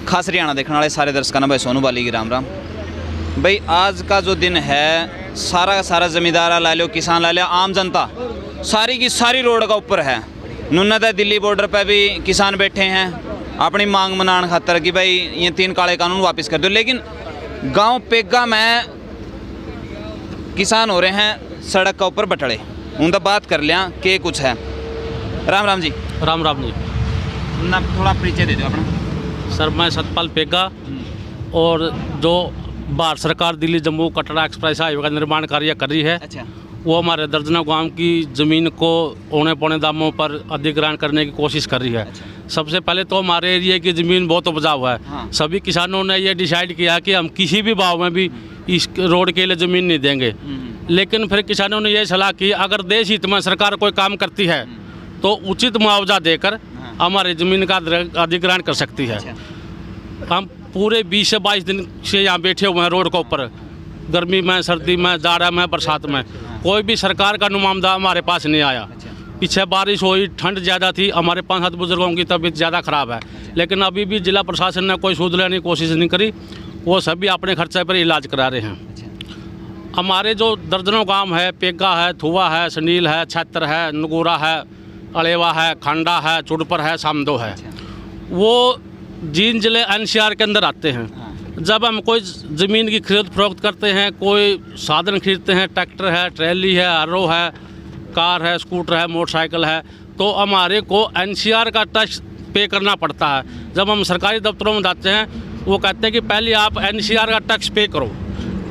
खास हरियाणा देखने वाले सारे दर्शकों ने भाई सोनू बाली की राम राम। भाई आज का जो दिन है सारा का सारा ज़मींदार ला लो, किसान ला लो, आम जनता सारी की सारी रोड का ऊपर है। नुन्नत दिल्ली बॉर्डर पे भी किसान बैठे हैं अपनी मांग मनाने खातर कि भाई ये 3 काले कानून वापस कर दो। लेकिन गांव पेगा में किसान हो रहे हैं सड़क का ऊपर बटड़े, उनका बात कर लिया कि कुछ है। राम राम जी। राम राम जी। ना थोड़ा परिचय दे दो अपना। सर मैं सतपाल पेगा और जो भारत सरकार दिल्ली जम्मू कटरा एक्सप्रेस हाईवे का निर्माण कार्य कर रही है। अच्छा। वो हमारे दर्जनों गांव की ज़मीन को औने पौने दामों पर अधिग्रहण करने की कोशिश कर रही है। अच्छा। सबसे पहले तो हमारे एरिया की ज़मीन बहुत उपजाऊ है। हाँ। सभी किसानों ने ये डिसाइड किया कि हम किसी भी भाव में भी इस रोड के लिए ज़मीन नहीं देंगे। लेकिन फिर किसानों ने यह सलाह की अगर देश हित में सरकार कोई काम करती है तो उचित मुआवजा देकर हमारी ज़मीन का अधिग्रहण कर सकती है। हम पूरे 20 से 22 दिन से यहाँ बैठे हुए हैं रोड के ऊपर, गर्मी में, सर्दी में, जाड़ा में, बरसात में। कोई भी सरकार का नुमाइंदा हमारे पास नहीं आया। पीछे बारिश हुई, ठंड ज़्यादा थी, हमारे 5-7 बुजुर्गों की तबीयत ज़्यादा ख़राब है। लेकिन अभी भी जिला प्रशासन ने कोई सूद लेने की कोशिश नहीं करी, वो सभी अपने खर्चे पर इलाज करा रहे हैं। हमारे जो दर्जनों गांव है, पेगा है, थुआ है, सनील है, छत्र है, नगूरा है, अड़ेवा है, खंडा है, चुड़पर है, सामदो है, वो जींद जिले NCR के अंदर आते हैं। जब हम कोई ज़मीन की खरीद फरोख्त करते हैं, कोई साधन खरीदते हैं, ट्रैक्टर है, ट्रैली है, आरओ है, कार है, स्कूटर है, मोटरसाइकिल है, तो हमारे को NCR का टैक्स पे करना पड़ता है। जब हम सरकारी दफ्तरों में जाते हैं वो कहते हैं कि पहले आप NCR का टैक्स पे करो,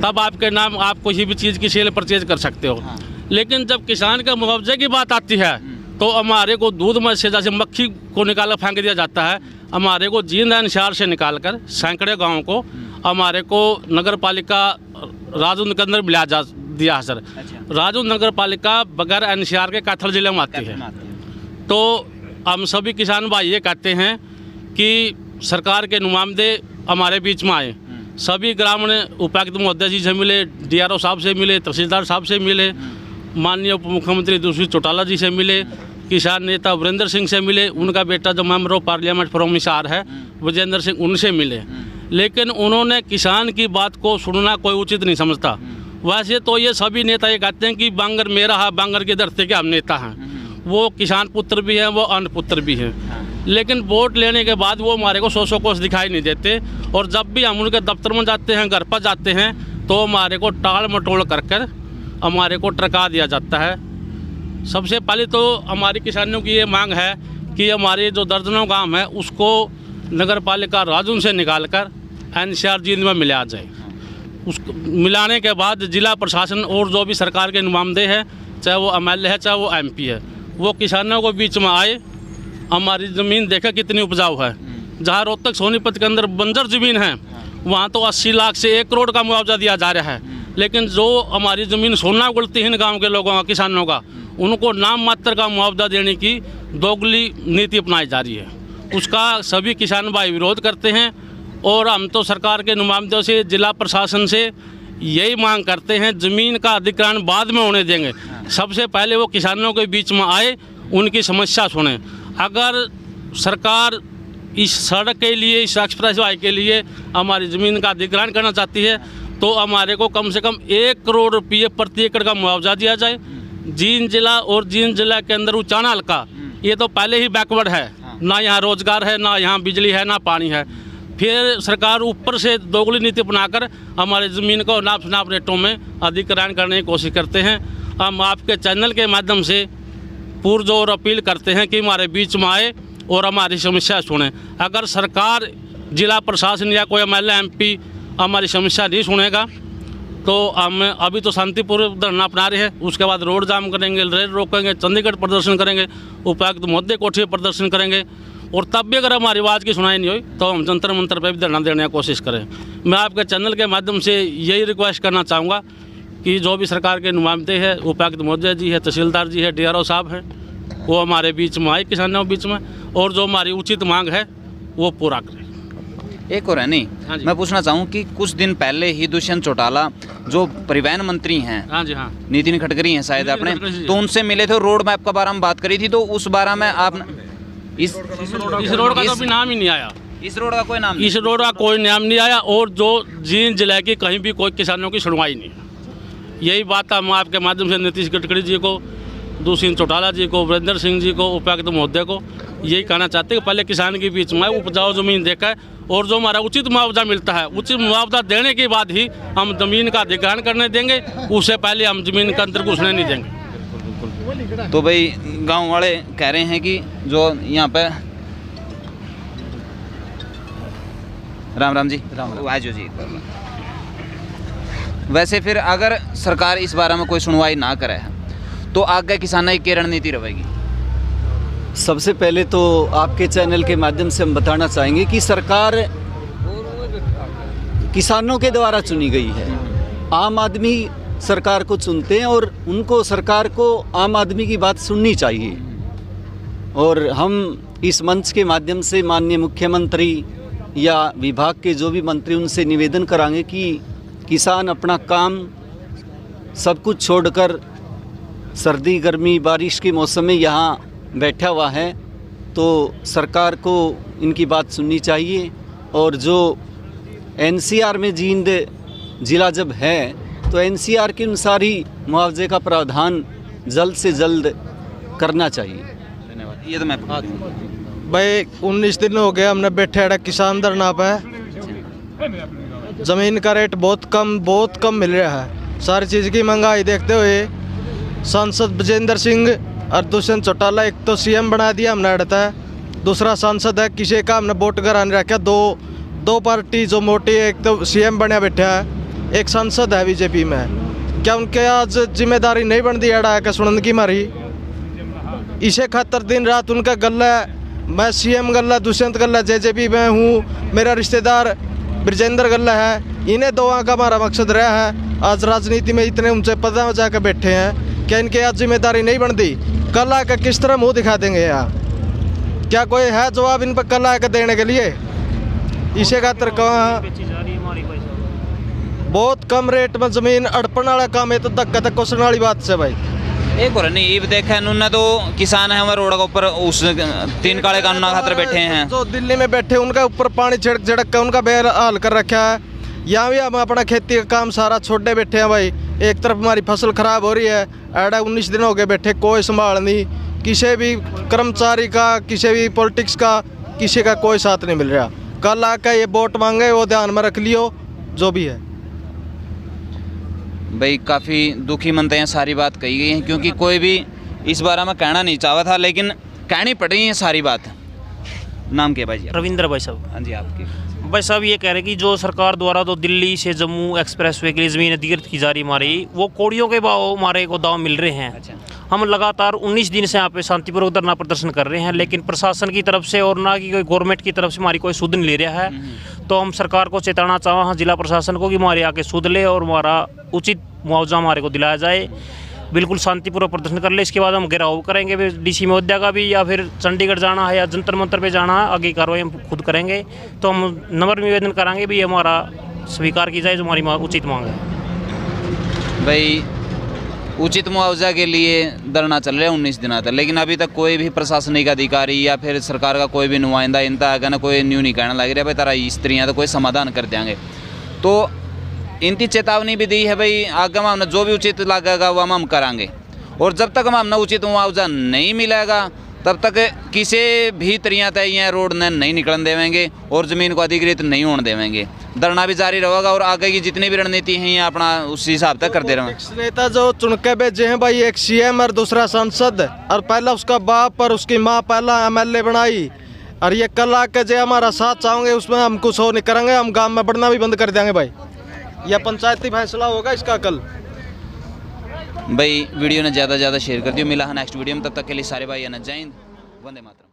तब आपके नाम आप किसी भी चीज़ की सेल परचेज कर सकते हो। लेकिन जब किसान के मुआवजे की बात आती है तो हमारे को दूध में से जैसे मक्खी को निकाल फेंक दिया जाता है, हमारे को जींद NCR से निकाल कर सैकड़े गाँव को हमारे को नगर पालिका राजू के अंदर मिला दिया है सर। राजू नगर पालिका बगैर NCR के कैथल जिले में आती है। तो हम सभी किसान भाई ये कहते हैं कि सरकार के नुमाइंदे हमारे बीच में आए। सभी ग्रामीण उपायुक्त महोदय जी से मिले, DRO साहब से मिले, तहसीलदार साहब से मिले, माननीय उप मुख्यमंत्री दुष्यंत चौटाला जी से मिले, किसान नेता वीरेंद्र सिंह से मिले, उनका बेटा जो member of parliament from Hisar है विजेंद्र सिंह, उनसे मिले। लेकिन उन्होंने किसान की बात को सुनना कोई उचित नहीं समझता। वैसे तो ये सभी नेता ये कहते हैं कि बांगर मेरा है, बांगर के धरती के हम नेता हैं। वो किसान पुत्र भी हैं, वो अन्न पुत्र भी हैं। लेकिन वोट लेने के बाद वो हमारे को 100 कोस दिखाई नहीं देते। और जब भी हम उनके दफ्तर में जाते हैं, घर पर जाते हैं, तो हमारे को टाल मटोल कर हमारे को टरका दिया जाता है। सबसे पहले तो हमारी किसानों की ये मांग है कि हमारे जो दर्जनों गांव है उसको नगर पालिका राजून से निकालकर NCR जींद में मिला जाए। उसको मिलाने के बाद जिला प्रशासन और जो भी सरकार के नुमाइंदे हैं, चाहे वो MLA है चाहे वो MP है, वो किसानों को बीच में आए, हमारी ज़मीन देखे कितनी उपजाऊ है। जहाँ रोहतक सोनीपत के अंदर बंजर ज़मीन है वहाँ तो 80 लाख से 1 करोड़ का मुआवजा दिया जा रहा है। लेकिन जो हमारी ज़मीन सोना गुलती है गांव के लोगों का, किसानों का, उनको नाम मात्र का मुआवजा देने की दोगली नीति अपनाई जा रही है। उसका सभी किसान भाई विरोध करते हैं। और हम तो सरकार के नुमाइंदों से, जिला प्रशासन से यही मांग करते हैं, ज़मीन का अधिग्रहण बाद में होने देंगे। सबसे पहले वो किसानों के बीच में आए, उनकी समस्या सुने। अगर सरकार इस सड़क के लिए, इस एक्सप्रेस वे के लिए हमारी ज़मीन का अधिग्रहण करना चाहती है तो हमारे को कम से कम 1 करोड़ रुपये प्रति एकड़ का मुआवजा दिया जाए। जींद जिला और जींद जिला के अंदर उचाना हल्का ये तो पहले ही बैकवर्ड है, ना यहाँ रोजगार है, ना यहाँ बिजली है, ना पानी है। फिर सरकार ऊपर से दोगली नीति अपनाकर हमारी ज़मीन को नाप रेटों में अधिग्रहण करने की कोशिश करते हैं। हम आपके चैनल के माध्यम से पुरजोर अपील करते हैं कि हमारे बीच में आए और हमारी समस्या सुने। अगर सरकार, जिला प्रशासन या कोई MLA MP हमारी समस्या नहीं सुनेगा तो हम अभी तो शांतिपूर्वक धरना अपना रहे हैं, उसके बाद रोड जाम करेंगे, रेल रोकेंगे, चंडीगढ़ प्रदर्शन करेंगे, उपायुक्त महोदय कोठी पर प्रदर्शन करेंगे। और तब भी अगर हमारी आवाज़ की सुनाई नहीं हुई तो हम जंतर मंतर पर भी धरना देने की कोशिश करें। मैं आपके चैनल के माध्यम से यही रिक्वेस्ट करना चाहूँगा कि जो भी सरकार के नुमाइंदे हैं, उपायुक्त महोदय जी है, तहसीलदार जी है, DRO साहब हैं, वो हमारे बीच में आए, किसानों के बीच में, और जो हमारी उचित मांग है वो पूरा करें। एक और है नहीं, मैं पूछना चाहूँ कि कुछ दिन पहले ही दुष्यंत चौटाला जो परिवहन मंत्री हैं, हाँ जी, हाँ, नितिन गडकरी हैं शायद अपने, तो उनसे मिले थे, रोड मैप का बारे में बात करी थी। तो उस बारे में आप इस रोड का तो अभी नाम ही नहीं आया। इस रोड का कोई नाम नहीं? इस रोड का कोई नाम नहीं आया और जो जींद जिले की कहीं भी कोई किसानों की सुनवाई नहीं। यही बात हम आपके माध्यम से नीतीश गडकरी जी को, दुष्यंत चौटाला जी को, वीरेंद्र सिंह जी को, उपायुक्त महोदय को यही कहना चाहते हैं कि पहले किसान के बीच में उपजाऊ ज़मीन देखा है और जो हमारा उचित मुआवजा मिलता है, उचित मुआवजा देने के बाद ही हम ज़मीन का अधिग्रहण करने देंगे, उससे पहले हम ज़मीन के अंदर घुसने नहीं देंगे। तो भाई गांव वाले कह रहे हैं कि जो यहाँ पे राम जी आजो जी, वैसे फिर अगर सरकार इस बारे में कोई सुनवाई ना करे तो आगे किसानों की रणनीति रहेगी? सबसे पहले तो आपके चैनल के माध्यम से हम बताना चाहेंगे कि सरकार किसानों के द्वारा चुनी गई है। आम आदमी सरकार को चुनते हैं और उनको, सरकार को आम आदमी की बात सुननी चाहिए। और हम इस मंच के माध्यम से माननीय मुख्यमंत्री या विभाग के जो भी मंत्री, उनसे निवेदन करांगे कि किसान अपना काम सब कुछ छोड़कर सर्दी गर्मी बारिश के मौसम में यहाँ बैठा हुआ है, तो सरकार को इनकी बात सुननी चाहिए। और जो एनसीआर में जींद ज़िला जब है तो एनसीआर के अनुसार ही मुआवजे का प्रावधान जल्द से जल्द करना चाहिए। धन्यवाद। ये तो मैं भाई 19 दिन हो गए हमने बैठे अड़ा किसान धरना पे। ज़मीन का रेट बहुत कम मिल रहा है। सारी चीज़ की महंगाई देखते हुए सांसद विजेंद्र सिंह और दुष्यंत चौटाला, एक तो सीएम बना दिया हमने अड़ता है, दूसरा सांसद है किसी का हमने वोट कराने रखा। दो पार्टी जो मोटी है, एक तो सीएम बना बैठा है, एक सांसद है बीजेपी में। क्या उनके आज जिम्मेदारी नहीं बनती अड़ा के सुनन की मारी? इसे खातर दिन रात उनका गला, मैं सीएम गला, दुष्यंत गला जेजेपी में हूँ, मेरा रिश्तेदार ब्रजेंद्र गला है। इन्हें दोवां का हमारा मकसद रहा है। आज राजनीति में इतने ऊंचे पद में जाकर बैठे हैं, क्या इनके आज जिम्मेदारी नहीं बनती? कल आकर किस तरह मुंह दिखा देंगे यार? क्या कोई है जवाब इन पर कल आकर देने के लिए? इसे खातर कहाँ बहुत कम रेट में ज़मीन अड़पण वाला काम है, तो धक्का तक क्वेश्चन वाली बात से भाई। एक और नहीं ये देखा उन्होंने तो किसान है हमारे रोड के ऊपर उस 3 काले कानून खातर बैठे हैं, जो दिल्ली में बैठे उनका ऊपर पानी छिड़क झड़क कर उनका बेहाल कर रखा है। यहाँ भी हम अपना खेती का काम सारा छोड़े बैठे हैं भाई। एक तरफ हमारी फसल खराब हो रही है, ऐडा 19 दिन हो गए बैठे, कोई संभाल नहीं, किसी भी कर्मचारी का, किसी भी पॉलिटिक्स का, किसी का कोई साथ नहीं मिल रहा। कल आकर ये वोट मांगे वो ध्यान में रख लियो जो भी है। भाई काफ़ी दुखी मनते हैं, सारी बात कही गई है, क्योंकि कोई भी इस बारे में कहना नहीं चाहा था, लेकिन कहनी पड़ रही है सारी बात। नाम क्या भाई जी? रविंद्र भाई साहब। हाँ जी, आपकी? भाई साहब ये कह रहे कि जो सरकार द्वारा तो दिल्ली से जम्मू एक्सप्रेसवे के लिए ज़मीन अधिग्रहित की जा रही हमारी, वो कौड़ियों के भाव हमारे को दाव मिल रहे हैं। अच्छा। हम लगातार 19 दिन से यहाँ पे शांतिपूर्वक धरना प्रदर्शन कर रहे हैं, लेकिन प्रशासन की तरफ से और ना कि कोई गवर्नमेंट की तरफ से हमारी कोई सुध नहीं ले रहा है। तो हम सरकार को चेताना चाहें, हाँ जिला प्रशासन को, कि हमारे आके सुध ले और हमारा उचित मुआवजा हमारे को दिलाया जाए। बिल्कुल शांतिपूर्वक प्रदर्शन कर ले। इसके बाद हम घेराव करेंगे फिर डीसी महोदय का भी, या फिर चंडीगढ़ जाना है या जंतर मंतर पे जाना है, आगे कार्रवाई हम खुद करेंगे। तो हम नम्र निवेदन कराएंगे भी हमारा स्वीकार की जाए जो हमारी उचित मांग है। भाई उचित मुआवजा के लिए धरना चल रहा है 19 दिनों तक, लेकिन अभी तक कोई भी प्रशासनिक अधिकारी या फिर सरकार का कोई भी नुमाइंदा इनता आगे ना कोई न्यू नहीं कहना लग रहा भाई तारा स्त्रियाँ तो कोई समाधान कर देंगे। तो इनकी चेतावनी भी दी है भाई, आगे में हमने जो भी उचित लगेगा वो हम कराएंगे, और जब तक हमने उचित मुआवजा नहीं मिलेगा तब तक किसी भी तरिया तय रोड ने नहीं निकलने देवेंगे और ज़मीन को अधिग्रहित नहीं होने देवेंगे। धरना भी जारी रहेगा और आगे की जितनी भी रणनीति है ये अपना उस हिसाब तक करते रहेंगे। नेता जो चुन के भेजे हैं भाई, एक सीएम और दूसरा सांसद, और पहला उसका बाप और उसकी माँ पहला एमएलए बनाई, और ये कल आके जो हमारा साथ चाहोगे उसमें हम कुछ हो नहीं करेंगे। हम गाँव में बढ़ना भी बंद कर देंगे भाई। यह पंचायती फैसला होगा इसका कल। भाई वीडियो ने ज़्यादा से ज़्यादा शेयर कर दियो। मिला है नेक्स्ट वीडियो में, तब तक के लिए सारे भाई जय हिंद, वंदे मातरम।